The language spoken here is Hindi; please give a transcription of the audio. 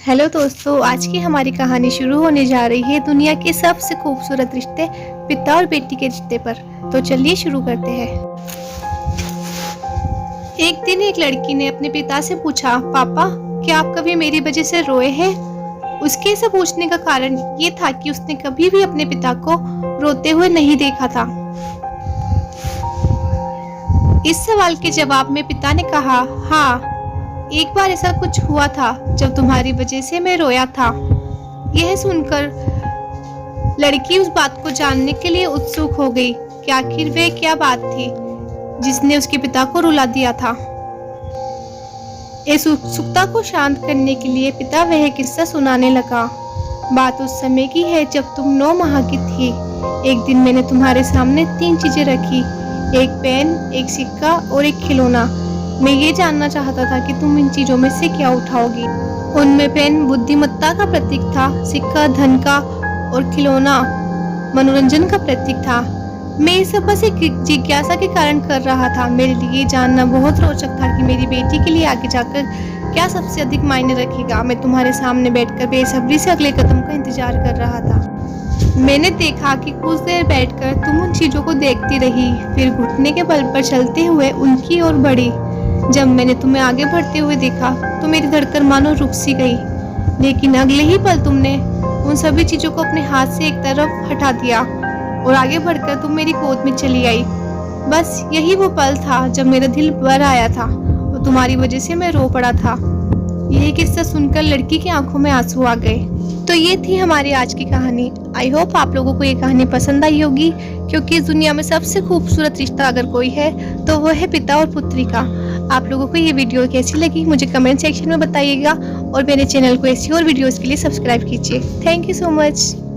हेलो दोस्तों, आज की हमारी कहानी शुरू होने जा रही है दुनिया के सबसे खूबसूरत रिश्ते पिता और बेटी के रिश्ते पर। तो चलिए शुरू करते हैं। एक दिन एक लड़की ने अपने पिता से पूछा, पापा क्या आप कभी मेरी वजह से रोए हैं? उसके ऐसा पूछने का कारण ये था कि उसने कभी भी अपने पिता को रोते हुए नहीं देखा था। इस सवाल के जवाब में पिता ने कहा, हाँ, एक बार ऐसा कुछ हुआ था जब तुम्हारी वजह से मैं रोया था। यह सुनकर लड़की उस बात को जानने के लिए उत्सुक हो गई कि आखिर वे क्या बात थी जिसने उसके पिता को रुला दिया था। इस उत्सुकता को शांत करने के लिए पिता वह किस्सा सुनाने लगा। बात उस समय की है जब तुम 9 माह की थी। एक दिन मैंने तुम्हारे सामने 3 चीजें रखी, एक पेन, एक सिक्का और एक खिलौना। मैं ये जानना चाहता था कि तुम इन चीजों में से क्या उठाओगी। उनमें पेन बुद्धिमत्ता का प्रतीक था, सिक्का धन का और खिलौना मनोरंजन का प्रतीक था। मैं ये सब बस एक जिज्ञासा के कारण कर रहा था। मेरे लिए जानना बहुत रोचक था कि मेरी बेटी के लिए आगे जाकर क्या सबसे अधिक मायने रखेगा। मैं तुम्हारे सामने बैठकर बेसब्री से अगले कदम का इंतजार कर रहा था। मैंने देखा कि कुछ देर बैठकर तुम उन चीजों को देखती रही, फिर घुटने के बल पर चलते हुए उनकी ओर बढ़ी। जब मैंने तुम्हें आगे बढ़ते हुए देखा तो मेरी धड़कन मानो रुक सी गई, लेकिन अगले ही पल तुमने उन सभी चीजों को अपने हाथ से एक तरफ हटा दिया और आगे बढ़कर तुम मेरी गोद में चली आई। बस यही वो पल था जब मेरा दिल भर आया था और तुम्हारी वजह से मैं रो पड़ा था। यही किस्सा सुनकर लड़की की आंखों में आंसू आ गए। तो ये थी हमारी आज की कहानी। आई होप आप लोगों को ये कहानी पसंद आई होगी, क्योंकि इस दुनिया में सबसे खूबसूरत रिश्ता अगर कोई है तो वो है पिता और पुत्री का। आप लोगों को ये वीडियो कैसी लगी मुझे कमेंट सेक्शन में बताइएगा और मेरे चैनल को ऐसी और वीडियोस के लिए सब्सक्राइब कीजिए। Thank you so much.